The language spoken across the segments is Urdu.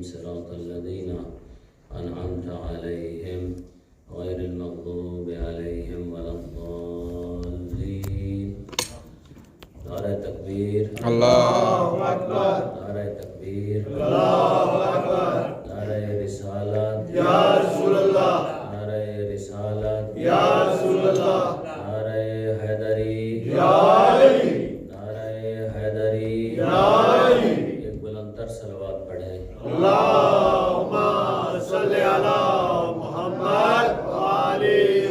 صراط الذين أنعمت عليهم غير المغضوب عليهم ولا الضالين. نعرہ تکبیر، اللہ اکبر، نعرہ تکبیر، اللہ اکبر، نعرہ رسالت یا رسول اللہ، نعرہ رسالت یا رسول اللہ، نعرہ حیدری، یا علی، نعرہ حیدری. یا علی. ایک بلند تر صلوات پڑھیں. اللہم صلی علی محمد وآل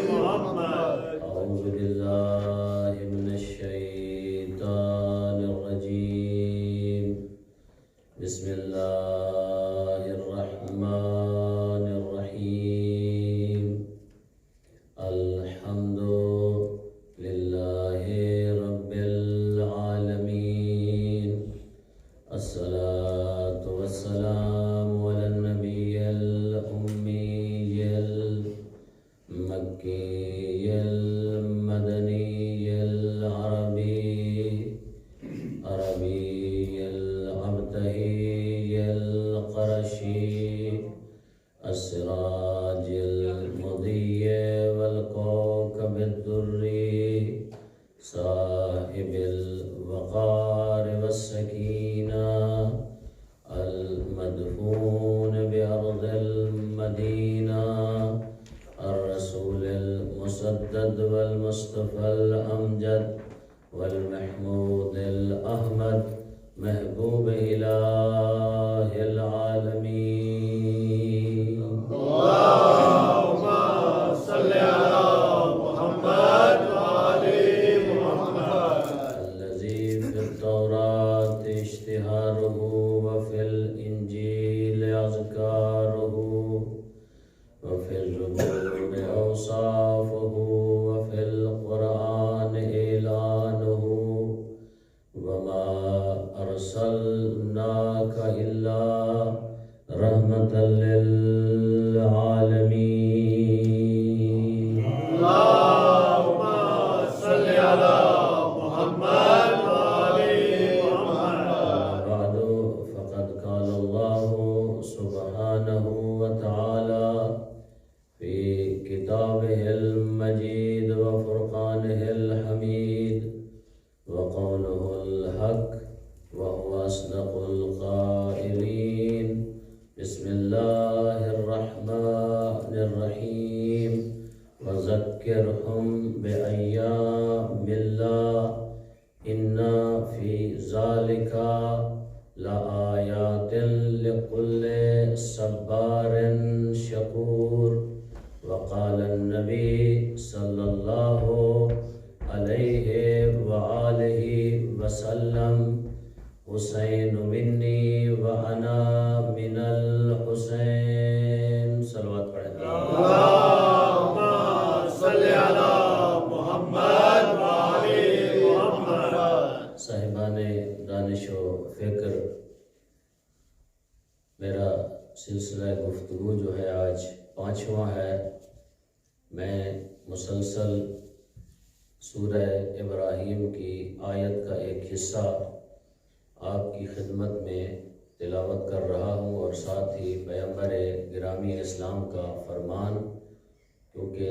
محمد. اعوذ باللہ من الشیطان الرجیم. بسم اللہ الرحمن الرحیم. الحمد للہ رب العالمین. الصلاة والسلام على النبی الأمی المکی المدنی العربی الابتہی القرشی السراج المضی والکوكب الدری صاحب الوقار والسکینہ المدفون بأرض المدینہ الرسول المسدد والمصطفى الأمجد والمحمود الأحمد محبوب إله العالمين. اللہم صلی علی محمد وآل محمد. الذي في التوراة اشتهاره وفي الإنجيل أذكاره وفي الزبور أوصافه وفي القرآن إعلانه وما أرسلناك إلا رحمة للعالمين. اللہم صلی علی محمد وآل محمد. بعد فقد قال الله سبحانه وتعالى في كتابه المجيد وفرقانه الحميد وقوله الحق وهو أصدق القائلين. بسم الله الرحمن الرحيم. وذكرهم بأيام الله إن في ذلك لآيات لكل صبار شكور. وقال النبي صلى الله عليه وآله وسلم حسین منی وأنا من الحسین. صلوات پڑھیں. اللہم صلی علی محمد وآل محمد. صاحبان دانش و فکر، میرا سلسلہ گفتگو جو ہے آج 5واں ہے. میں مسلسل سورہ ابراہیم کی آیت کا ایک حصہ آپ کی خدمت میں تلاوت کر رہا ہوں، اور ساتھ ہی پیغمبر گرامی اسلام کا فرمان، کیونکہ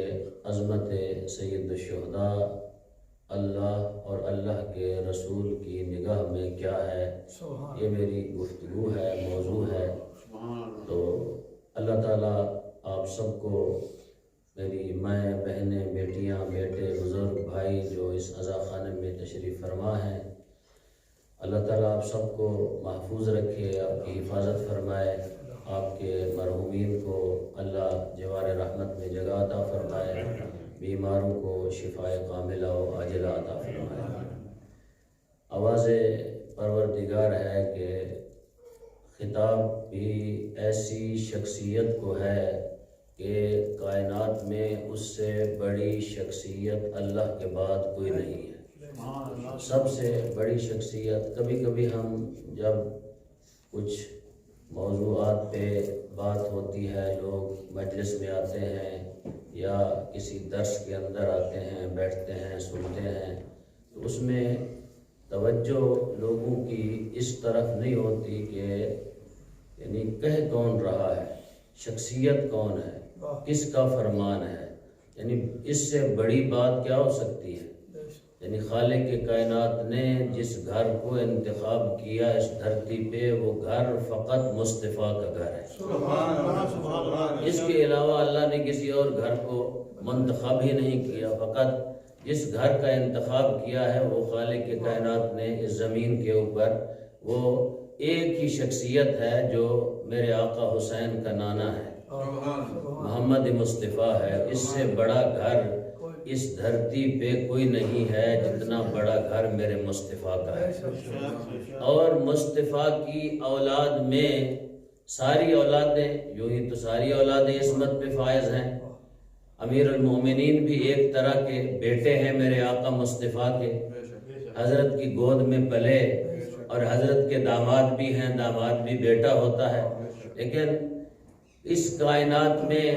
عظمت سید الشہداء اللہ اور اللہ کے رسول کی نگاہ میں کیا ہے، یہ میری گفتگو ہے، موضوع ہے. تو اللہ تعالیٰ آپ سب کو، میری مائیں بہنیں بیٹیاں بیٹے بزرگ بھائی جو اس عزا خانے میں تشریف فرما ہیں، اللہ تعالیٰ آپ سب کو محفوظ رکھے، آپ کی حفاظت فرمائے. آپ کے مرحومین کو اللہ جوار رحمت میں جگہ عطا فرمائے، بیماروں کو شفائے کاملہ و عاجلہ عطا فرمائے. آواز پروردگار ہے کہ خطاب بھی ایسی شخصیت کو ہے کہ کائنات میں اس سے بڑی شخصیت اللہ کے بعد کوئی نہیں ہے. سب سے بڑی شخصیت. کبھی کبھی ہم جب کچھ موضوعات پہ بات ہوتی ہے، لوگ مجلس میں آتے ہیں یا کسی درس کے اندر آتے ہیں، بیٹھتے ہیں، سنتے ہیں، تو اس میں توجہ لوگوں کی اس طرف نہیں ہوتی کہ یعنی کہہ کون رہا ہے، شخصیت کون ہے، کس کا فرمان ہے، یعنی اس سے بڑی بات کیا ہو سکتی ہے؟ یعنی خالق کائنات نے جس گھر کو انتخاب کیا اس دھرتی پہ، وہ گھر فقط مصطفیٰ کا گھر ہے۔ اس کے علاوہ اللہ نے کسی اور گھر کو منتخب ہی نہیں کیا، فقط جس گھر کا انتخاب کیا ہے وہ خالق کائنات نے اس زمین کے اوپر، وہ ایک ہی شخصیت ہے جو میرے آقا حسین کا نانا ہے، محمد مصطفیٰ ہے۔ اس سے بڑا گھر اس دھرتی پہ کوئی نہیں ہے جتنا بڑا گھر میرے مصطفیٰ کا ہے۔ اور مصطفیٰ کی اولاد میں ساری اولادیں، یوں ہی تو ساری اولادیں عصمت پہ فائز ہیں۔ امیر المومنین بھی ایک طرح کے بیٹے ہیں میرے آقا مصطفیٰ کے، حضرت کی گود میں پلے، اور حضرت کے داماد بھی ہیں، داماد بھی بیٹا ہوتا ہے۔ لیکن اس کائنات میں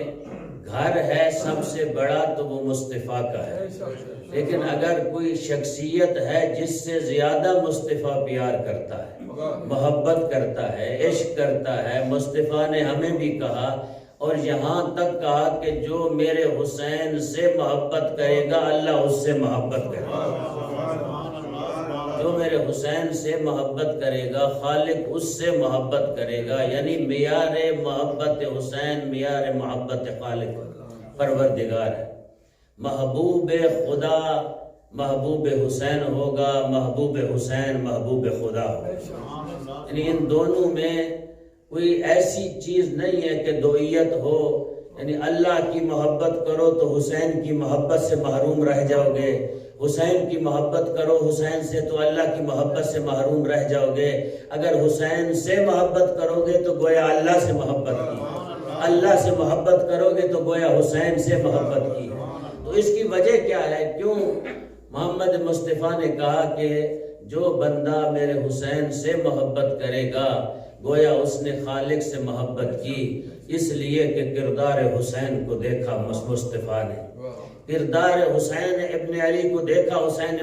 گھر ہے سب سے بڑا تو وہ مصطفیٰ کا ہے۔ لیکن اگر کوئی شخصیت ہے جس سے زیادہ مصطفیٰ پیار کرتا ہے، محبت کرتا ہے، عشق کرتا ہے، مصطفیٰ نے ہمیں بھی کہا اور یہاں تک کہا کہ جو میرے حسین سے محبت کرے گا اللہ اس سے محبت کرے گا، جو میرے حسین سے محبت کرے گا خالق اس سے محبت کرے گا۔ یعنی معیار محبت حسین معیار محبت خالق پروردگار ہے۔ محبوب خدا محبوب حسین ہوگا، محبوب حسین محبوب خدا ہوگا۔ یعنی ان دونوں میں کوئی ایسی چیز نہیں ہے کہ دوئیت ہو، یعنی اللہ کی محبت کرو تو حسین کی محبت سے محروم رہ جاؤ گے، حسین کی محبت کرو حسین سے تو اللہ کی محبت سے محروم رہ جاؤ گے۔ اگر حسین سے محبت کرو گے تو گویا اللہ سے محبت کی، اللہ سے محبت کرو گے تو گویا حسین سے محبت کی۔ تو اس کی وجہ کیا ہے؟ کیوں محمد مصطفیٰ نے کہا کہ جو بندہ میرے حسین سے محبت کرے گا گویا اس نے خالق سے محبت کی، اس لیے کہ کردار حسین کو دیکھا مصطفیٰ نے، کردار حسین ابن علی کو دیکھا حسین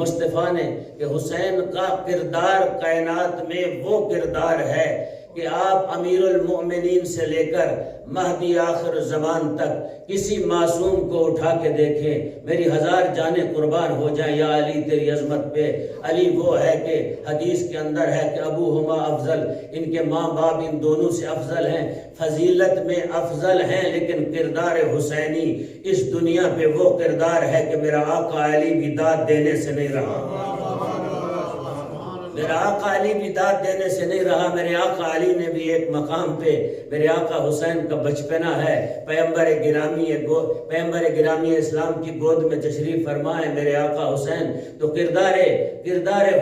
مصطفیٰ نے، کہ حسین کا کردار کائنات میں وہ کردار ہے کہ آپ امیر المؤمنین سے لے کر مہدی آخر زمان تک کسی معصوم کو اٹھا کے دیکھیں، میری ہزار جانیں قربان ہو جائیں یا علی تیری عظمت پہ۔ علی وہ ہے کہ حدیث کے اندر ہے کہ ابوہما افضل، ان کے ماں باپ ان دونوں سے افضل ہیں، فضیلت میں افضل ہیں، لیکن کردار حسینی اس دنیا پہ وہ کردار ہے کہ میرا آقا علی بھی داد دینے سے نہیں رہا، میرا آقا علی بھی داد دینے سے نہیں رہا۔ میرے آقا علی نے بھی ایک مقام پہ، میرے آقا حسین کا بچپنا ہے، پیغمبر گرامی اسلام کی گود میں تشریف فرما ہے میرے آقا حسین، تو کردار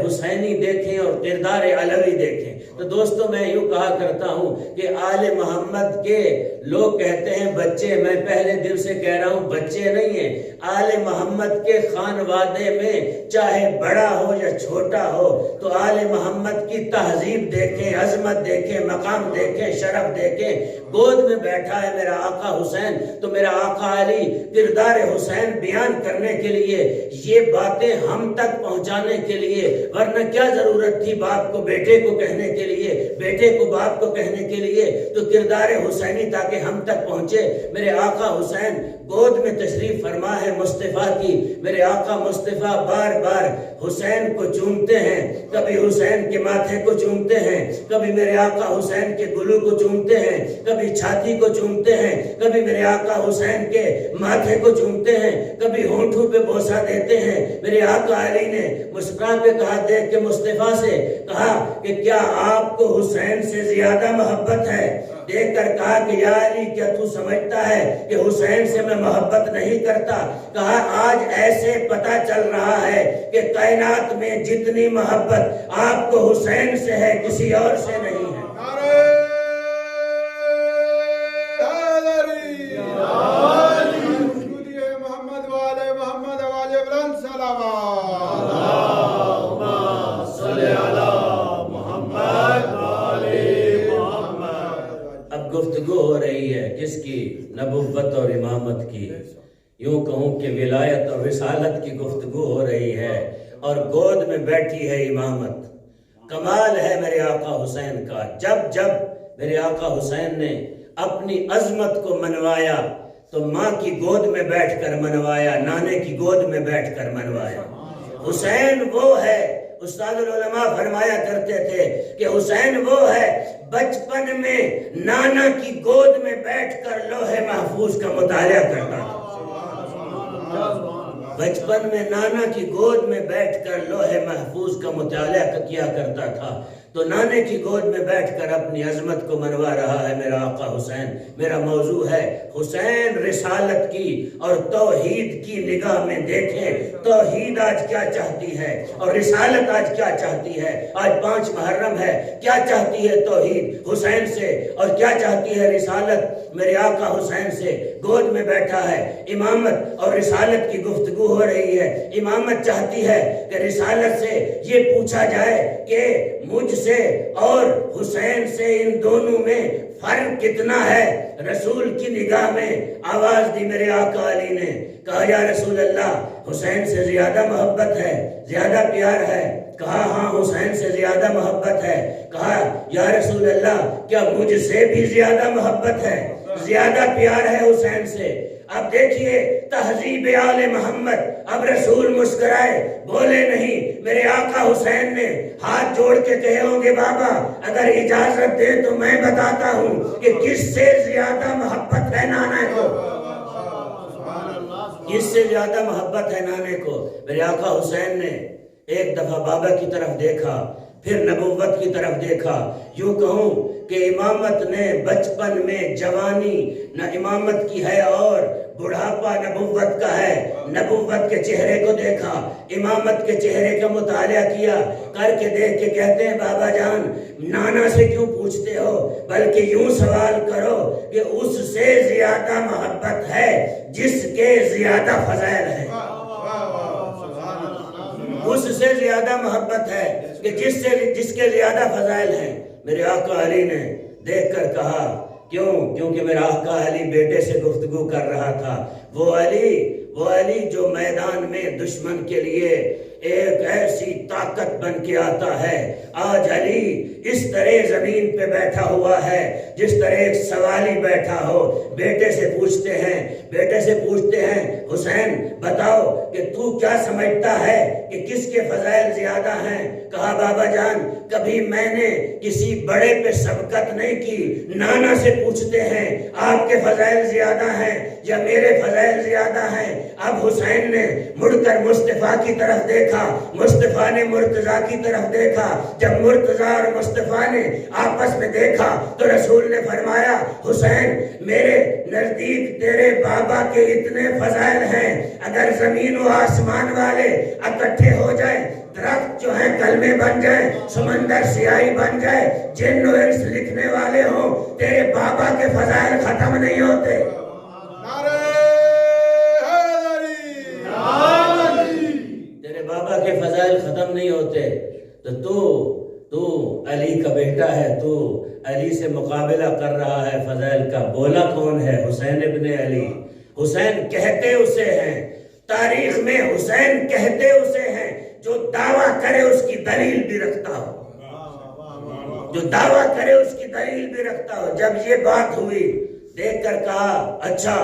حسینی دیکھیں اور کردار علوی دیکھیں۔ تو دوستو میں یوں کہا کرتا ہوں کہ آل محمد کے لوگ کہتے ہیں بچے، میں پہلے دل سے کہہ رہا ہوں بچے نہیں ہیں، آل محمد کے خانوادے میں چاہے بڑا ہو یا چھوٹا ہو تو آل محمد کی تہذیب دیکھیں، عظمت دیکھیں، مقام دیکھیں، شرف دیکھیں۔ گود میں بیٹھا ہے میرا آقا حسین، تو میرا آقا علی کردار حسین بیان کرنے کے لیے، یہ باتیں ہم تک پہنچانے کے لیے، ورنہ کیا ضرورت تھی باپ کو بیٹے کو کہنے کے لیے، بیٹے کو باپ کو کہنے کے لیے، تو کردار حسینی تاکہ ہم تک پہنچے۔ میرے آقا حسین گود میں تشریف فرما ہے مصطفیٰ کی، میرے آقا مصطفیٰ بار بار حسین کو چومتے ہیں، کبھی حسین کے ماتھے کو چومتے ہیں، کبھی میرے آقا حسین کے گلو کو چومتے ہیں، کبھی چھاتی کو چومتے ہیں، کبھی میرے آقا حسین کے ماتھے کو چومتے ہیں، کبھی ہونٹوں پہ بوسہ دیتے ہیں۔ میرے آقا علی نے مسکرا کے کہا، دیکھ کے مصطفیٰ سے کہا کہ کیا آپ کو حسین سے زیادہ محبت ہے؟ دیکھ کر کہا کہ یا علی کیا تو سمجھتا ہے کہ حسین سے میں محبت نہیں کرتا؟ کہا آج ایسے پتہ چل رہا ہے کہ کائنات میں جتنی محبت آپ کو حسین سے ہے کسی اور سے نہیں ہے۔ گفتگو ہو رہی ہے کس کی؟ نبوت اور امامت کی، یوں کہوں کہ ولایت اور رسالت کی گفتگو ہو رہی ہے، اور گود میں بیٹھی ہے امامت۔ کمال ہے میرے آقا حسین کا، جب جب میرے آقا حسین نے اپنی عظمت کو منوایا تو ماں کی گود میں بیٹھ کر منوایا، نانے کی گود میں بیٹھ کر منوایا۔ حسین وہ ہے، استاد العلماء فرمایا کرتے تھے کہ حسین وہ ہے بچپن میں نانا کی گود میں بیٹھ کر لوح محفوظ کا مطالعہ کرتا تھا۔ بچپن میں نانا کی گود میں بیٹھ کر لوح محفوظ کا مطالعہ کیا کرتا تھا، تو نانے کی گود میں بیٹھ کر اپنی عظمت کو منوا رہا ہے میرا آقا حسین۔ میرا موضوع ہے حسین رسالت کی اور توحید کی نگاہ میں دیکھیں توحید آج کیا چاہتی ہے اور رسالت آج کیا چاہتی ہے۔ آج 5 محرم ہے، کیا چاہتی ہے توحید حسین سے اور کیا چاہتی ہے رسالت میرے آقا حسین سے۔ گود میں بیٹھا ہے، امامت اور رسالت کی گفتگو ہو رہی ہے۔ امامت چاہتی ہے کہ رسالت سے یہ پوچھا جائے کہ مجھ سے اور حسین سے ان دونوں میں فرق کتنا ہے۔ رسول کی نگاہ میں آواز دی میرے آقا علی نے، کہا یا رسول اللہ حسین سے زیادہ محبت ہے، زیادہ پیار ہے؟ کہا ہاں حسین سے زیادہ محبت ہے۔ کہا یا رسول اللہ کیا مجھ سے بھی زیادہ محبت ہے، زیادہ پیار ہے حسین سے؟ اب دیکھیے تہذیب آل محمد، اب رسول مسکرائے، بولے نہیں۔ میرے آقا حسین نے ہاتھ جوڑ کے کہے ہوں گے بابا اگر اجازت دے تو میں بتاتا ہوں کہ کس سے زیادہ محبت ہے نانا کو، کس سے زیادہ محبت ہے نانے کو۔ میرے آقا حسین نے ایک دفعہ بابا کی طرف دیکھا، پھر نبوت کی طرف دیکھا۔ یوں کہوں کہ امامت نے بچپن میں جوانی نہ امامت کی ہے اور بڑھاپا نبوت کا ہے۔ نبوت کے چہرے کو دیکھا، امامت کے چہرے کا مطالعہ کیا، کر کے دیکھ کے کہتے ہیں بابا جان نانا سے کیوں پوچھتے ہو، بلکہ یوں سوال کرو کہ اس سے زیادہ محبت ہے جس کے زیادہ فضائل ہیں۔ اس سے زیادہ محبت ہے کہ جس کے زیادہ فضائل ہیں۔ میرے آقا علی نے دیکھ کر کہا کیونکہ میرا آقا علی بیٹے سے گفتگو کر رہا تھا۔ وہ علی جو میدان میں دشمن کے لیے ایک ایسی طاقت بن کے آتا ہے، آج علی اس طرح زمین پہ بیٹھا ہوا ہے جس طرح ایک سوالی بیٹھا ہو۔ بیٹے سے پوچھتے ہیں حسین بتاؤ کہ تو کیا سمجھتا ہے کہ کس کے فضائل زیادہ ہیں؟ کہا بابا جان کبھی میں نے کسی بڑے پہ سبقت نہیں کی، نانا سے پوچھتے ہیں آپ کے فضائل زیادہ ہیں یا میرے فضائل زیادہ ہیں۔ اب حسین نے مڑ کر مصطفیٰ کی طرف دیکھا، مصطفیٰ نے مرتضیٰ کی طرف دیکھا۔ جب مرتضیٰ اور مصطفیٰ نے آپس میں دیکھا تو رسول نے فرمایا حسین میرے نزدیک تیرے بابا کے اتنے فضائل ہیں، اگر زمین و آسمان والے اکٹھے ہو جائیں، درخت جو ہیں کلمے بن جائیں، سمندر سیاہی بن جائے، جن و انس لکھنے والے ہوں، تیرے بابا کے فضائل ختم نہیں ہوتے۔ تیرے بابا کے فضائل ختم نہیں ہوتے۔ تو علی کا بیٹا ہے، تو علی سے مقابلہ کر رہا ہے فضائل کا۔ بولا کون ہے؟ حسین ابن علی۔ حسین کہتے اسے ہیں، تاریخ میں حسین کہتے اسے ہیں جو دعویٰ کرے اس کی دلیل بھی رکھتا ہو، جو دعویٰ کرے اس کی دلیل بھی رکھتا ہو۔ جب یہ بات ہوئی دیکھ کر کہا اچھا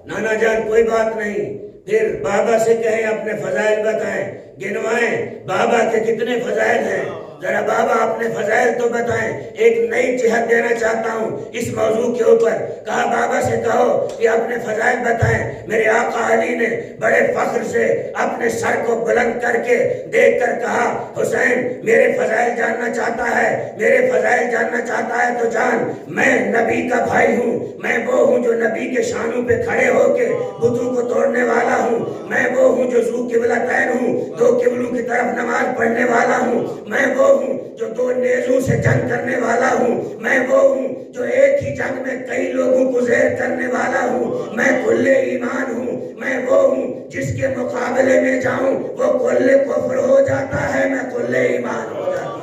نانا جان کوئی بات نہیں، پھر بابا سے کہیں اپنے فضائل بتائیں، گنوائیں بابا کے کتنے فضائل ہیں، ذرا بابا اپنے فضائل تو بتائیں۔ ایک نئی جہت دینا چاہتا ہوں اس موضوع کے اوپر۔ کہا بابا سے کہو کہ اپنے فضائل بتائیں۔ میرے آقا علی نے بڑے فخر سے اپنے سر کو بلند کر کے دیکھ کر کہا حسین میرے فضائل جاننا چاہتا ہے، میرے فضائل جاننا چاہتا ہے تو جان، میں نبی کا بھائی ہوں، میں وہ ہوں جو نبی کے شانوں پہ کھڑے ہو کے بتوں کو توڑنے والا ہوں، میں وہ ہوں جو ذو قبلتین ہوں، 2 قبلوں کی طرف نماز پڑھنے والا ہوں، میں وہ ہوں جو 2 نیزوں سے جنگ کرنے والا ہوں، میں وہ ہوں جو ایک ہی جنگ میں کئی لوگوں کو زیر کرنے والا ہوں، میں کل ایمان ہوں، میں وہ ہوں جس کے مقابلے میں جاؤں وہ کل کفر ہو جاتا ہے، میں کل ایمان ہو جاتا ہوں۔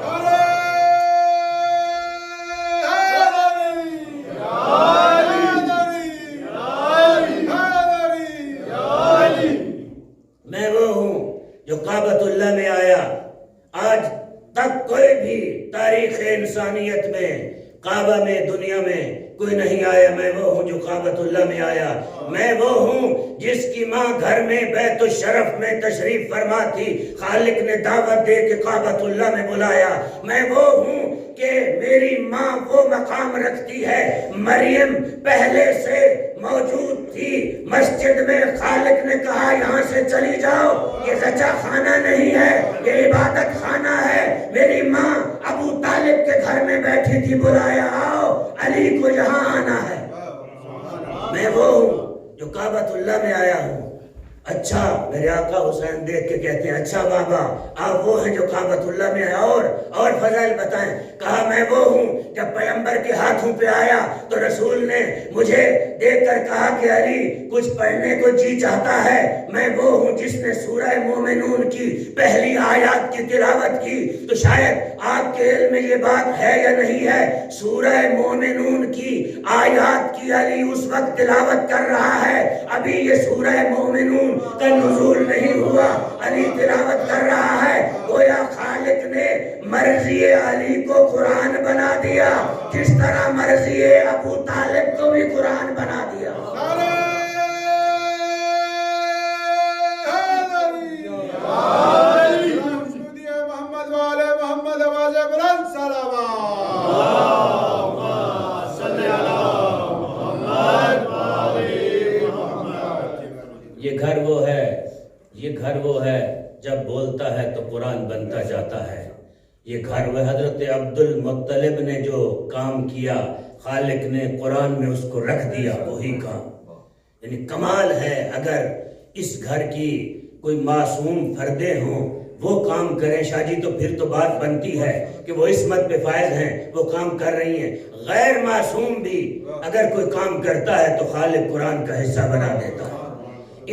میں وہ ہوں جو کعبۃ اللہ میں آیا، آج تک کوئی بھی کوئی نہیں آیا، میں وہ ہوں جو کعبۃ اللہ میں آیا، میں وہ ہوں جس کی ماں گھر میں بیت الشرف میں تشریف فرما تھی، خالق نے دعوت دے کے کعبۃ اللہ میں بلایا، میں وہ ہوں کہ میری ماں وہ مقام رکھتی ہے، مریم پہلے سے موجود تھی مسجد میں، خالق نے کہا یہاں سے چلی جاؤ، یہ زچہ خانہ نہیں ہے، یہ عبادت خانہ ہے، میری ماں ابو طالب کے گھر میں بیٹھی تھی، بلایا آؤ علی کو یہاں آنا ہے، میں وہ ہوں جو کعبۃ اللہ میں آیا ہوں۔ اچھا، میرے آقا حسین دیکھ کے کہتے ہیں اچھا بابا آپ وہ ہیں جو کعبۃ اللہ میں آیا، اور فضائل بتائیں۔ کہا میں وہ ہوں جب پیغمبر کے ہاتھوں پہ آیا تو رسول نے مجھے دیکھ کر کہا کہ علی کچھ پڑھنے کو جی چاہتا ہے، میں وہ ہوں جس نے سورہ مومنون کی پہلی آیات کی تلاوت کی۔ تو شاید آپ کے علم میں یہ بات ہے یا نہیں ہے، سورہ مومنون کی آیات کی علی اس وقت تلاوت کر رہا ہے، ابھی یہ سورہ مومنون کا نزول نہیں ہوا، علی تلاوت کر رہا ہے، گویا خالق نے مرضی علی کو قرآن بنا دیا، جس طرح مرضی ابو طالب کو بھی قرآن بنا دیا۔ یہ گھر وہ ہے جب بولتا ہے تو قرآن بنتا جاتا ہے، یہ گھر وہ حضرت عبد المطلب نے جو کام کیا خالق نے قرآن میں اس کو رکھ دیا، وہی کام، یعنی کمال ہے اگر اس گھر کی کوئی معصوم فردیں ہوں وہ کام کریں شاہ جی، تو پھر تو بات بنتی ہے کہ وہ عصمت پہ فائز ہیں، وہ کام کر رہی ہیں۔ غیر معصوم بھی اگر کوئی کام کرتا ہے تو خالق قرآن کا حصہ بنا دیتا ہے۔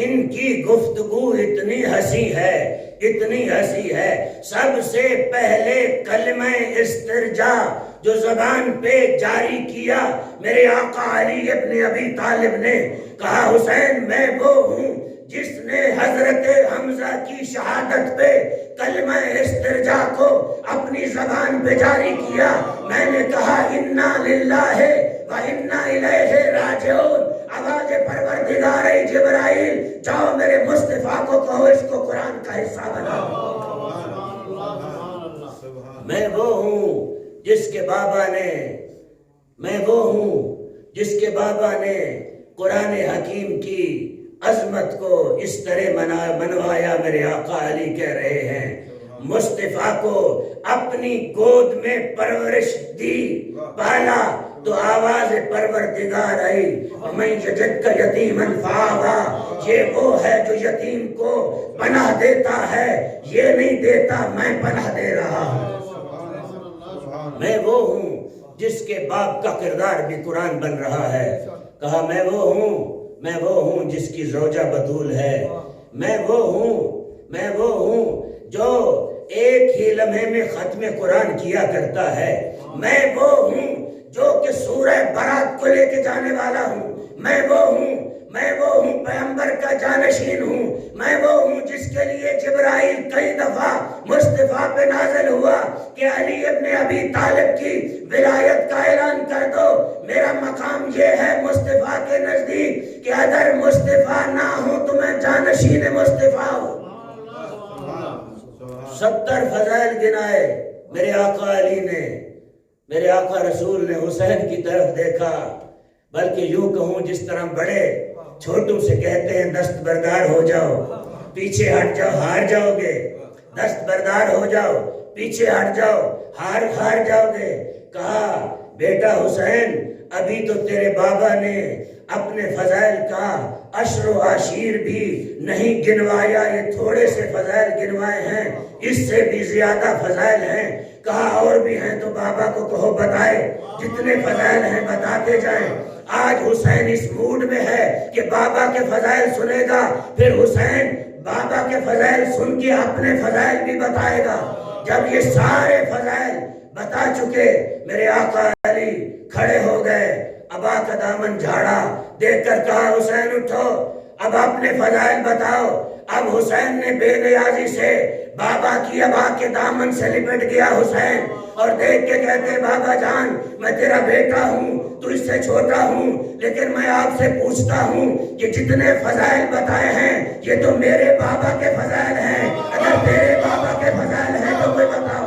ان کی گفتگو اتنی ہنسی ہے، اتنی ہنسی ہے، سب سے پہلے کلمہ استرجا جو زبان پہ جاری کیا میرے آقا علی ابن ابی طالب نے، کہا حسین میں وہ ہوں جس نے حضرت حمزہ کی شہادت پہ کلمہ استرجا کو اپنی زبان پہ جاری کیا، میں نے کہا انا للہ و انا الیہ راجعون، آواز پروردگار جبرائیل جاؤ میرے مصطفیٰ کو کہو اس کو قرآن کا حصہ بناؤ۔ میں وہ ہوں جس کے بابا نے، میں وہ ہوں جس کے بابا نے قرآن حکیم کی عظمت کو اس طرح منوایا، میرے آقا علی کہہ رہے ہیں مصطفیٰ کو اپنی گود میں پرورش دی، پالا تو آواز پروردگار آئی، میں یجد کا یتیمن فآوا، یہ وہ ہے جو یتیم کو پناہ دیتا ہے، یہ نہیں دیتا میں پناہ دے رہا ہوں۔ میں وہ ہوں جس کے باپ کا کردار بھی قرآن بن رہا ہے، کہا میں وہ ہوں جس کی زوجہ بطول ہے، میں وہ ہوں جو ایک ہی لمحے میں ختم قرآن کیا کرتا ہے، میں وہ ہوں جو کہ سورہ برات کو لے کے جانے والا ہوں، میں وہ ہوں پیغمبر کا جانشین ہوں، میں وہ ہوں جس کے لیے جبرائیل کئی دفعہ مصطفیٰ پہ نازل ہوا کہ علی ابن ابی طالب کی ولایت کا اعلان کر دو، میرا مقام یہ ہے مصطفیٰ کے نزدیک کہ اگر مصطفیٰ نہ ہو تو میں جانشین مصطفیٰ ہوں۔ 70 فضائل گنائے میرے آقا علی نے، میرے آقا رسول نے حسین کی طرف دیکھا، بلکہ یوں کہوں جس طرح بڑے چھوٹوں سے کہتے ہیں دستبردار ہو جاؤ، پیچھے ہٹ جاؤ، ہار جاؤ گے، دستبردار ہو جاؤ، پیچھے ہٹ جاؤ، ہار جاؤ گے۔ کہا بیٹا حسین ابھی تو تیرے بابا نے اپنے فضائل کا عشر و عشیر بھی نہیں گنوایا، یہ تھوڑے سے فضائل گنوائے ہیں، اس سے بھی زیادہ فضائل ہیں۔ کہا اور بھی ہیں تو بابا کو کہو بتائے، جتنے فضائل ہیں بتاتے جائیں۔ آج حسین اس موڈ میں ہے کہ بابا کے فضائل سنے گا، پھر حسین بابا کے فضائل سن کے اپنے فضائل بھی بتائے گا۔ جب یہ سارے فضائل بتا چکے میرے آقا علی کھڑے ہو گئے، ابا کا دامن جھاڑا، دیکھ کر کہا حسین اٹھو، اب اپنے فضائل بتاؤ۔ اب حسین نے بے نیازی سے بابا کی ابا کے دامن سے لپٹ گیا حسین، اور دیکھ کے کہتے بابا جان میں تیرا بیٹا ہوں، تجھ سے چھوٹا ہوں، لیکن میں آپ سے پوچھتا ہوں کہ جتنے فضائل بتائے ہیں یہ تو میرے بابا کے فضائل ہیں، اگر تیرے بابا کے فضائل ہیں تو کوئی بتاؤ۔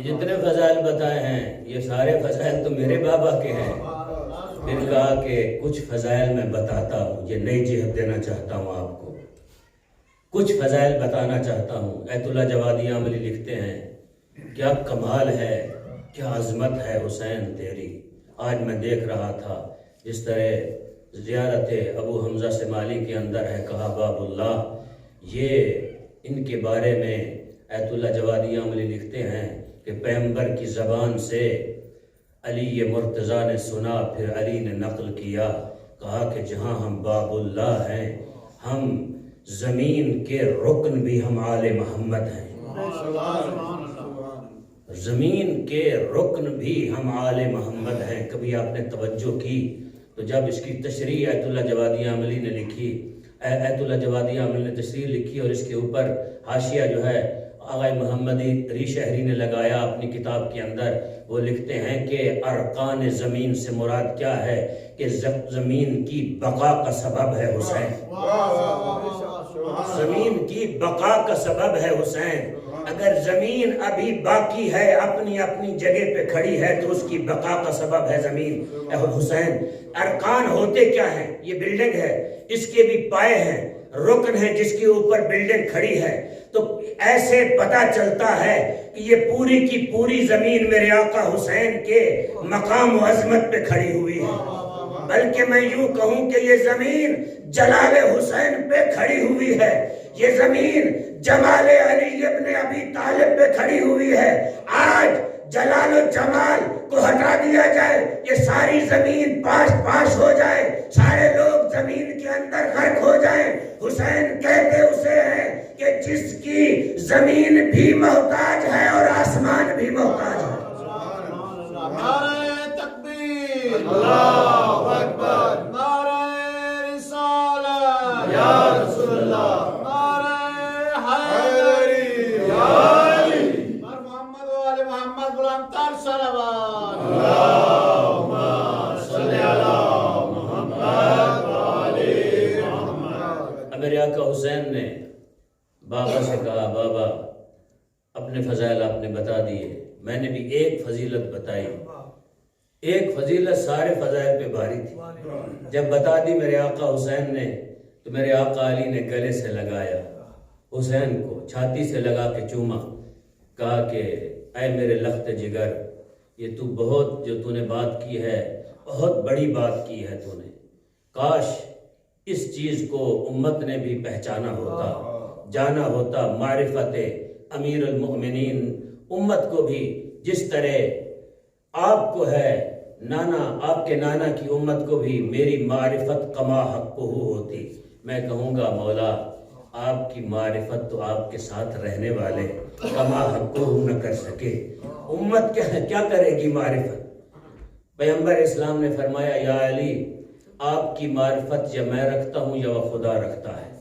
جتنے فضائل بتائے ہیں یہ سارے فضائل تو میرے بابا کے ہیں۔ پھر کہا کہ کچھ فضائل میں بتاتا ہوں، یہ نئی جہت دینا چاہتا ہوں آپ کو، کچھ فضائل بتانا چاہتا ہوں۔ ایت اللہ جوادی عاملی لکھتے ہیں کیا کمال ہے، کیا عظمت ہے حسین تیری۔ آج میں دیکھ رہا تھا جس طرح زیارت ابو حمزہ سمالی کے اندر ہے کہا باب اللہ، یہ ان کے بارے میں ایت اللہ جوادی عاملی لکھتے ہیں کہ پیغمبر کی زبان سے علی مرتضیٰ نے سنا، پھر علی نے نقل کیا، کہا کہ جہاں ہم باب اللہ ہیں، ہم زمین کے رکن بھی ہم آل محمد ہیں، زمین کے رکن بھی ہم آل محمد ہیں۔ کبھی آپ نے توجہ کی تو جب اس کی تشریح ایت اللہ جوادی عاملی نے لکھی، ایت اللہ جوادی عاملی نے تشریح لکھی اور اس کے اوپر حاشیہ جو ہے آغا محمدی ری شہری نے لگایا اپنی کتاب کے اندر، وہ لکھتے ہیں کہ ارکان زمین سے مراد کیا ہے کہ زمین کی بقا کا سبب ہے حسین، زمین کی بقا کا سبب ہے حسین۔ اگر زمین ابھی باقی ہے، اپنی اپنی جگہ پہ کھڑی ہے، تو اس کی بقا کا سبب ہے زمین حسین۔ ارکان ہوتے کیا ہیں؟ یہ بلڈنگ ہے، اس کے بھی پائے ہیں، رکن ہے جس کے اوپر بلڈنگ کھڑی ہے، تو ایسے پتہ چلتا ہے کہ یہ پوری کی پوری زمین میرے آقا حسین کے مقام و عظمت پہ کھڑی ہوئی ہے۔ بلکہ میں یوں کہوں کہ یہ زمین جلال حسین پہ کھڑی ہوئی ہے، یہ زمین جمال علی ابن ابی طالب پہ کھڑی ہوئی ہے۔ آج جلال و جمال کو ہٹا دیا جائے، یہ ساری زمین پاش پاش ہو جائے، سارے لوگ زمین کے اندر غرق ہو جائیں، حسین کہتے اسے ہیں کہ جس کی زمین بھی محتاج ہے اور آسمان بھی محتاج ہے۔ نعرہ تکبیر، اللہ اکبر، نعرہ رسالت، یا رسول اللہ، نعرہ حیدری، یا علی، محمد و آل محمد، بلند تر صلوات، اللہم صلی علی محمد و آل محمد۔ میرے آقا حسین نے بابا سے کہا بابا اپنے فضائل آپ نے بتا دیے، میں نے بھی ایک فضیلت بتائی، ایک فضیلت سارے فضائل پہ بھاری تھی، جب بتا دی میرے آقا حسین نے تو میرے آقا علی نے گلے سے لگایا، حسین کو چھاتی سے لگا کے چوما، کہا کہ اے میرے لخت جگر، یہ تو بہت جو تو نے بات کی ہے بہت بڑی بات کی ہے تو نے، کاش اس چیز کو امت نے بھی پہچانا ہوتا، جانا ہوتا، معرفت امیر المؤمنین امت کو بھی جس طرح آپ کو ہے نانا، آپ کے نانا کی امت کو بھی میری معرفت کما حق ہوتی۔ میں کہوں گا مولا آپ کی معرفت تو آپ کے ساتھ رہنے والے کما حق نہ کر سکے، امت کیا کرے گی معرفت؟ پیغمبر اسلام نے فرمایا یا علی آپ کی معرفت یا میں رکھتا ہوں یا وہ خدا رکھتا ہے،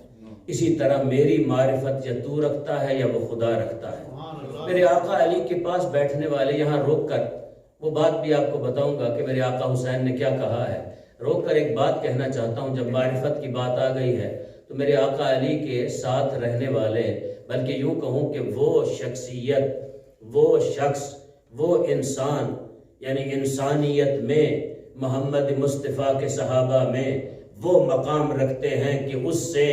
اسی طرح میری معرفت یا تو رکھتا ہے یا وہ خدا رکھتا ہے۔ میرے آقا علی کے پاس بیٹھنے والے یہاں روک کر وہ بات بھی آپ کو بتاؤں گا کہ میرے آقا حسین نے کیا کہا ہے، روک کر ایک بات کہنا چاہتا ہوں۔ جب معرفت کی بات آ گئی ہے تو میرے آقا علی کے ساتھ رہنے والے، بلکہ یوں کہوں کہ وہ شخصیت، وہ شخص، وہ انسان، یعنی انسانیت میں محمد مصطفیٰ کے صحابہ میں وہ مقام رکھتے ہیں کہ اس سے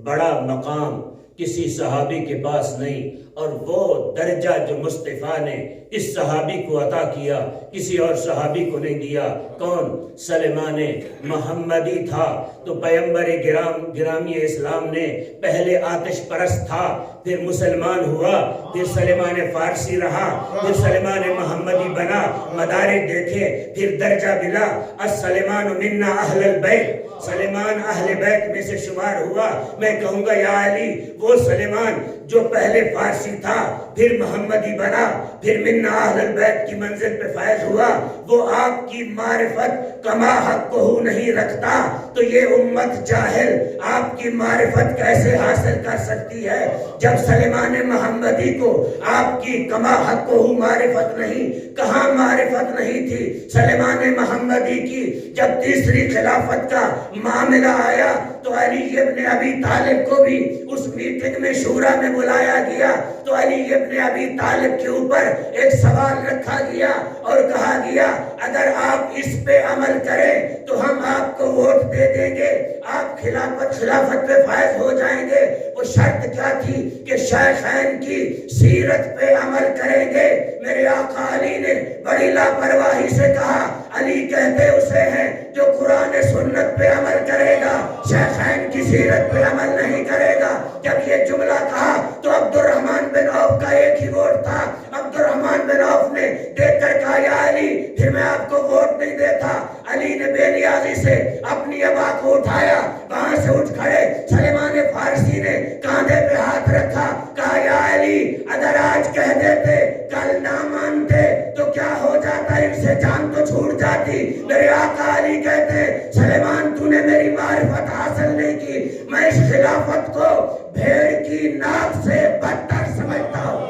بڑا مقام کسی صحابی کے پاس نہیں، اور وہ درجہ جو مصطفیٰ نے اس صحابی کو عطا کیا کسی اور صحابی کو نہیں دیا۔ کون؟ سلیمان محمدی تھا، تو پیغمبر گرامی اسلام نے پہلے آتش پرست تھا، پھر مسلمان ہوا، پھر سلیمان فارسی رہا، پھر سلیمان محمدی بنا، مدارج دیکھے، پھر درجہ ملا السلیمان منا اہل البیت، سلیمان اہل بیت میں سے شمار ہوا۔ میں کہوں گا یا علی وہ سلیمان جو پہلے فارسی تھا پھر محمدی بنا پھر من اہل البیت کی منزل پہ فائز ہوا، وہ آپ کی معرفت کما حق کو نہیں رکھتا تو یہ امت جاہل آپ کی معرفت کیسے حاصل کر سکتی ہے؟ جب سلیمان محمدی کو آپ کی کما حق کو معرفت نہیں، کہاں معرفت نہیں تھی سلیمان محمدی کی؟ جب تیسری خلافت کا معاملہ آیا تو علی ابن ابی طالب کو بھی اس میٹنگ میں شورا میں بلایا گیا تو علی ابن ابی طالب کے اوپر ایک سوال رکھا گیا اور کہا گیا اگر آپ اس پہ عمل کریں تو ہم آپ کو ووٹ دے دیں گے، آپ خلافت پہ فائز ہو جائیں گے۔ وہ شرط کیا تھی کہ شیخین کی سیرت پہ عمل کریں گے۔ میرے آقا علی نے بڑی لاپرواہی سے کہا علی کہتے اسے ہیں جو قرآن سنت پہ عمل کرے گا، شیخین کی سیرت پہ عمل نہیں کرے گا۔ جب یہ جملہ کہا تو عبد الرحمن بن عوف کا ایک ہی ووٹ تھا، عبد الرحمن بن عوف نے دیکھ کر کہا یا علی پھر میں آپ کو ووٹ نہیں دیتا۔ علی نے بے نیازی سے اپنی ابا کو اٹھایا، وہاں سے اٹھ کھڑے سلیمان فارسی نے کاندھے پہ ہاتھ رکھا، کہا یا علی اگر آج کہہ دیتے کل نہ مانتے تو کیا ہو جاتا، ان سے جان تو چھوٹ جاتی۔ میرے آقا علی کہتے سلیمان تو نے میری معرفت حاصل نہیں کی، میں اس خلافت کو بھیڑ کی ناک سے بدتر سمجھتا ہوں۔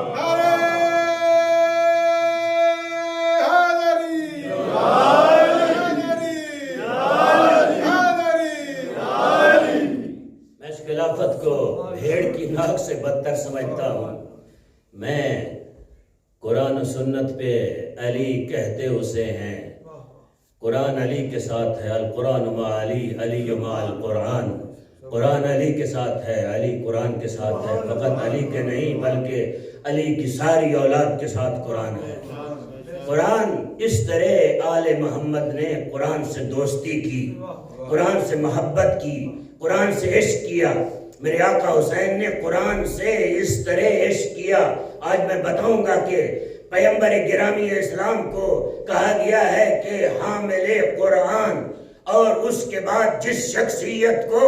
میں اس خلافت کو بھیڑ کی ناک سے بدتر سمجھتا ہوں۔ میں قرآن و سنت پہ علی کہتے اسے ہیں، قرآن علی کے ساتھ ہے، القرآن مع علی علی مع القرآن، قرآن علی کے ساتھ ہے، علی قرآن کے ساتھ ہے، فقط علی کے نہیں بلکہ علی کی ساری اولاد کے ساتھ قرآن ہے۔ قرآن اس طرح آل محمد نے قرآن سے دوستی کی، قرآن سے محبت کی، قرآن سے عشق کیا۔ میرے آقا حسین نے قرآن سے اس طرح عشق کیا، آج میں بتاؤں گا کہ پیغمبر گرامی اسلام کو کہا گیا ہے کہ حامل قرآن، اور اس کے بعد جس شخصیت کو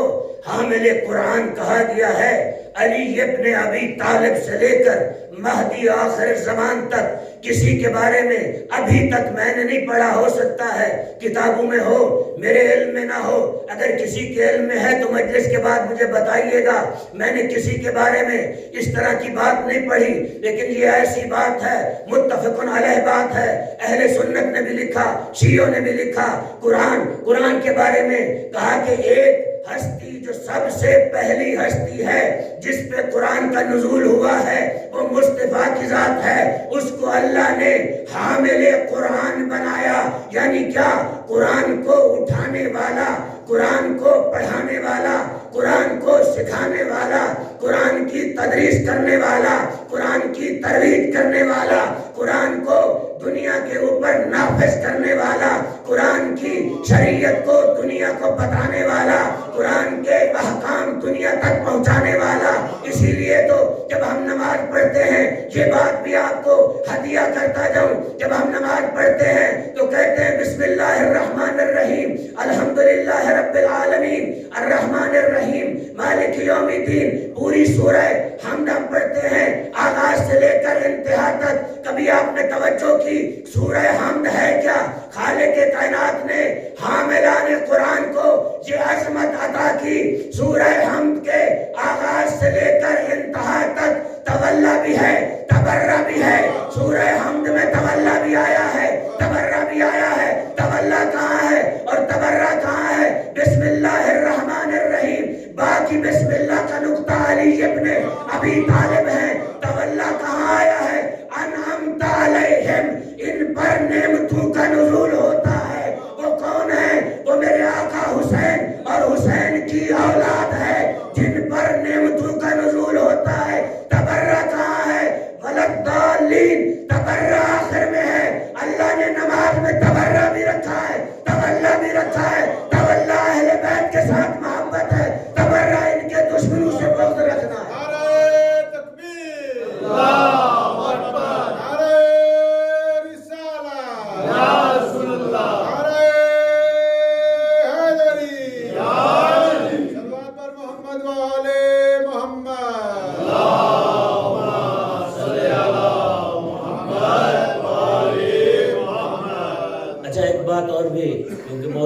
حامل قرآن کہا گیا ہے علی ابن ابی طالب سے لے کر مہدی آخر زمان تک، کسی کے بارے میں ابھی تک میں نے نہیں پڑھا، ہو سکتا ہے کتابوں میں ہو، میرے علم میں نہ ہو، اگر کسی کے علم میں ہے تو مجلس کے بعد مجھے بتائیے گا۔ میں نے کسی کے بارے میں اس طرح کی بات نہیں پڑھی، لیکن یہ ایسی بات ہے متفق علیہ بات ہے، اہل سنت نے بھی لکھا، شیعوں نے بھی لکھا۔ قرآن کے بارے میں کہا کہ ایک ہستی جو سب سے پہلی ہستی ہے جس پہ قرآن کا نزول ہوا ہے وہ مصطفیٰ کی ذات ہے، اس کو اللہ نے حامل قرآن بنایا، یعنی کیا؟ قرآن کو اٹھانے والا، قرآن کو پڑھانے والا، قرآن کو سکھانے والا، قرآن کی تدریس کرنے والا، قرآن کی ترویج کرنے والا، قرآن کو دنیا کے اوپر نافذ کرنے والا، قرآن کی شریعت کو دنیا کو بتانے والا، قرآن کے احکام دنیا تک پہنچانے والا۔ اسی لیے تو جب ہم نماز پڑھتے ہیں، یہ بات بھی آپ کو ہدیہ کرتا جاؤں، جب ہم نماز پڑھتے ہیں تو کہتے ہیں بسم اللہ الرحمن الرحیم، الحمدللہ رب العالمین، الرحمن الرحیم، مالک یوم الدین۔ پوری سورہ حمد ہم پڑھتے ہیں آغاز سے لے کر انتہا تک۔ کبھی آپ نے توجہ کی سورہ حمد ہے کیا؟ خالق کائنات نے حاملان قرآن کو یہ عظمت عطا کی، سورہ حمد کے آغاز سے لے کر انتہا تک تولا بھی ہے، تبرہ بھی ہے۔ سورہ حمد میں تولا بھی آیا ہے، تبرہ بھی آیا ہے۔ تولا کہاں ہے اور تبرہ کہاں ہے؟ بسم اللہ الرحمن الرحیم، باقی بسم اللہ کا نقطہ علی ابن ابی طالب ہے۔ تولا کہاں آیا ہے؟ انعمت علیہم، ان پر نعمتوں کا نزول ہوتا ہے۔ وہ کون ہے؟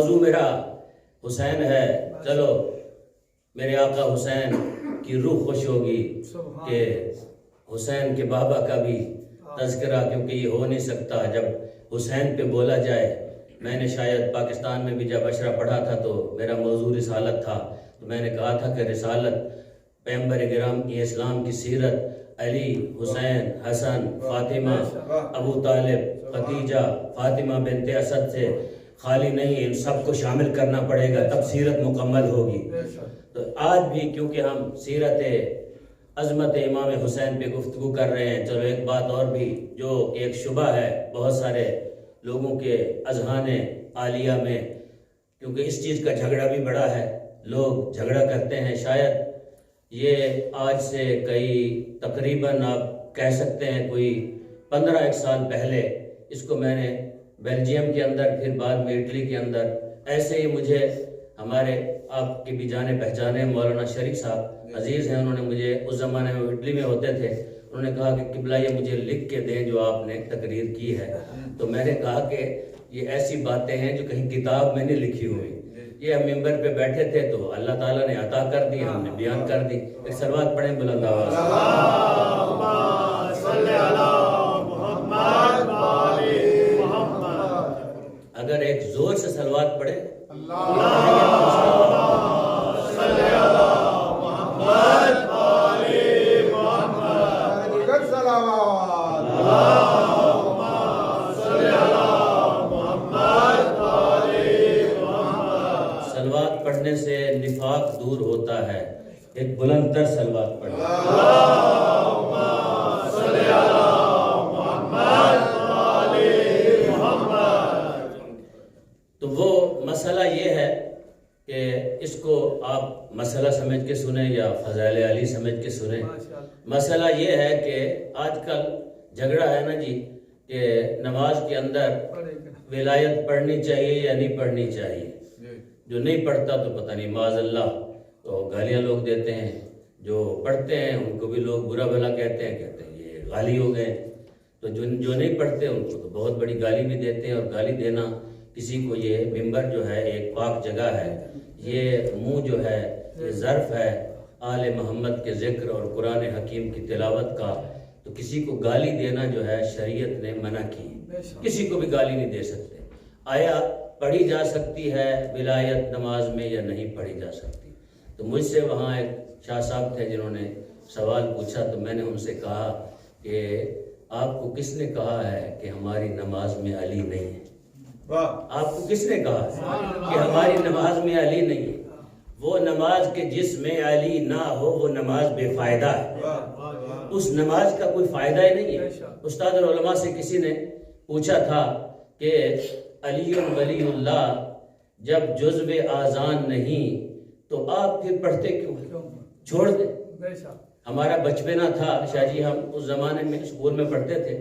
موضوع میرا حسین ہے، چلو میرے آقا حسین کی روح خوش ہوگی کہ حسین کے بابا کا بھی تذکرہ، کیونکہ یہ ہو نہیں سکتا جب حسین پہ بولا جائے۔ میں نے شاید پاکستان میں بھی جب اشرا پڑھا تھا تو میرا موضوع رسالت تھا، تو میں نے کہا تھا کہ رسالت پیغمبر کرام کی اسلام کی سیرت علی، حسین، حسن، فاطمہ، ابو طالب، خدیجہ، فاطمہ بنت اسد سے خالی نہیں، ان سب کو شامل کرنا پڑے گا تب سیرت مکمل ہوگی۔ تو آج بھی کیونکہ ہم سیرت عظمت امام حسین پہ گفتگو کر رہے ہیں، چلو ایک بات اور بھی جو ایک شبہ ہے بہت سارے لوگوں کے اذہان عالیہ میں، کیونکہ اس چیز کا جھگڑا بھی بڑا ہے، لوگ جھگڑا کرتے ہیں۔ شاید یہ آج سے کئی تقریباً آپ کہہ سکتے ہیں کوئی 15 سال پہلے اس کو میں نے بیلجیم کے اندر، پھر بعد میں اٹلی کے اندر، ایسے ہی مجھے ہمارے آپ کے بھی جانے پہچانے مولانا شریف صاحب عزیز ہیں، انہوں نے مجھے اس زمانے میں اٹلی میں ہوتے تھے، انہوں نے کہا کہ قبلہ یہ مجھے لکھ کے دیں جو آپ نے تقریر کی ہے۔ تو میں نے کہا کہ یہ ایسی باتیں ہیں جو کہیں کتاب میں نہیں لکھی ہوئی، یہ ہم ممبر پہ بیٹھے تھے تو اللہ تعالیٰ نے عطا کر دی، ہم نے بیان کر دی۔ ایک صلوات پڑھیں بلند آواز سے۔ اللہم صلی علی محمد و آل محمد۔ اگر ایک زور سے صلوات پڑھے، صلوات پڑھنے سے نفاق دور ہوتا ہے، ایک بلند تر صلوات پڑھیں۔ تو وہ مسئلہ یہ ہے کہ اس کو آپ مسئلہ سمجھ کے سنیں یا فضائل علی سمجھ کے سنیں۔ مسئلہ یہ ہے کہ آج کل جھگڑا ہے نا جی کہ نماز کے اندر ولایت پڑھنی چاہیے یا نہیں پڑھنی چاہیے۔ جو نہیں پڑھتا تو پتہ نہیں معاذ اللہ تو گالیاں لوگ دیتے ہیں، جو پڑھتے ہیں ان کو بھی لوگ برا بھلا کہتے ہیں یہ غالی ہو گئے، تو جو نہیں پڑھتے ان کو تو بہت بڑی گالی بھی دیتے ہیں۔ اور گالی دینا کسی کو، یہ ممبر جو ہے ایک پاک جگہ ہے، یہ منہ جو ہے یہ ظرف ہے آل محمد کے ذکر اور قرآن حکیم کی تلاوت کا، تو کسی کو گالی دینا جو ہے شریعت نے منع کی، کسی کو بھی گالی نہیں دے سکتے۔ آیا پڑھی جا سکتی ہے ولایت نماز میں یا نہیں پڑھی جا سکتی؟ تو مجھ سے وہاں ایک شاہ صاحب تھے جنہوں نے سوال پوچھا، تو میں نے ان سے کہا کہ آپ کو کس نے کہا ہے کہ ہماری نماز میں علی نہیں ہے؟ آپ کو کس نے کہا کہ ہماری نماز میں علی نہیں ہے؟ وہ نماز کے جس میں علی نہ ہو وہ نماز بے فائدہ ہے، اس نماز کا کوئی فائدہ ہی نہیں ہے۔ استاد العلماء سے کسی نے پوچھا تھا کہ علی ولی اللہ جب جزو آذان نہیں تو آپ پھر پڑھتے کیوں ہیں؟ چھوڑ دیں۔ ہمارا بچپنا تھا شاہ جی، ہم اس زمانے میں اسکول میں پڑھتے تھے،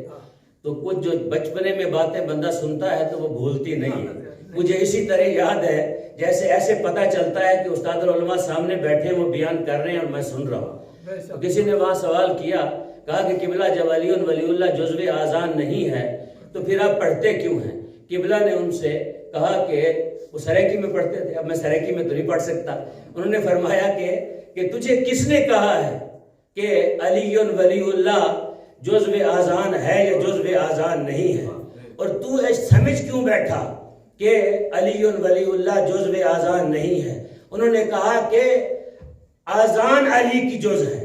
تو کچھ جو بچپنے میں باتیں بندہ سنتا ہے تو وہ بھولتی نہیں ہے۔ مجھے اسی طرح یاد ہے جیسے ایسے پتہ چلتا ہے کہ استاد العلماء سامنے بیٹھے وہ بیان کر رہے ہیں اور میں سن رہا ہوں۔ تو کسی نے وہاں سوال کیا، کہا کہ قبلہ جب علی ولی اللہ جزو آذان نہیں ہے تو پھر آپ پڑھتے کیوں ہیں؟ قبلہ نے ان سے کہا کہ وہ سریکی میں پڑھتے تھے، اب میں سریکی میں تو نہیں پڑھ سکتا۔ انہوں نے فرمایا کہ تجھے کس نے کہا ہے کہ علی ولی اللہ جزو آذان ہے یا جزو آذان نہیں ہے، اور تو سمجھ کیوں بیٹھا کہ علی ولی اللہ جزو آذان نہیں ہے؟ انہوں نے کہا کہ آذان علی کی جز ہے،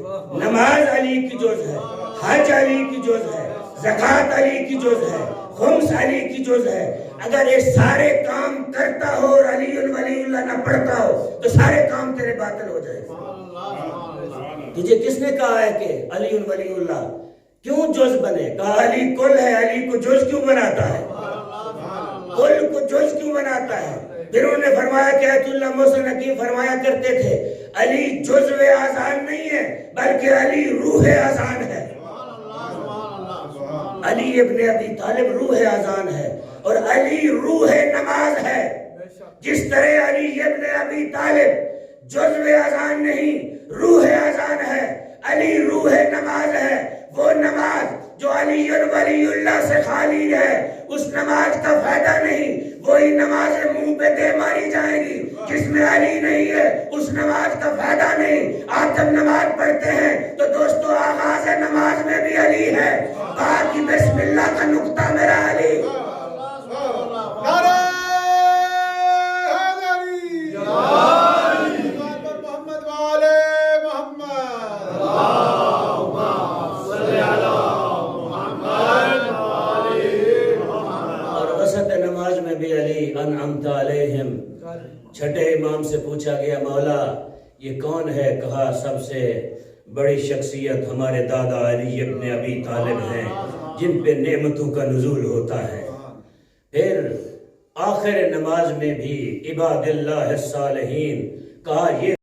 نماز علی کی جز ہے، حج علی کی جز ہے، زکوٰۃ علی کی جز ہے، خمس علی کی جز ہے۔ اگر یہ سارے کام کرتا ہو اور علی ولی اللہ نہ پڑھتا ہو تو سارے کام تیرے باطل ہو جائے۔ تجھے کس نے کہا ہے کہ علی ولی اللہ کیوں جز بنے؟ کہا علی کل ہے، علی کو جز کیوں بناتا ہے؟ کل کو جز کیوں بناتا ہے؟ پھر انہوں نے فرمایا کہ آیت اللہ محسن حکیم فرمایا کرتے تھے علی جزو آذان نہیں ہے بلکہ علی روح آذان ہے۔ علی ابن ابی طالب روح آذان ہے اور علی روح نماز ہے۔ جس طرح علی ابن ابی طالب جزو آذان نہیں روح آذان ہے، علی روح نماز ہے۔ وہ نماز جو علی ولی اللہ سے خالی ہے اس نماز کا فائدہ نہیں، وہی نمازیں منہ پہ دے ماری جائیں گی. جس میں علی نہیں ہے اس نماز کا فائدہ نہیں. آپ جب نماز پڑھتے ہیں تو دوستو آغاز نماز میں بھی علی ہے. کہا کہ بسم اللہ کا نقطہ میرا علی. نعرہ حیدری محمد والے محمد. اور وسط نماز میں بھی علی انعمت علیہم. چھٹے امام سے پوچھا گیا مولا یہ کون ہے؟ کہا سب سے بڑی شخصیت ہمارے دادا علی ابن ابی طالب ہیں جن پہ نعمتوں کا نزول ہوتا ہے. پھر آخر نماز میں بھی عباد اللہ الصالحین کہا یہ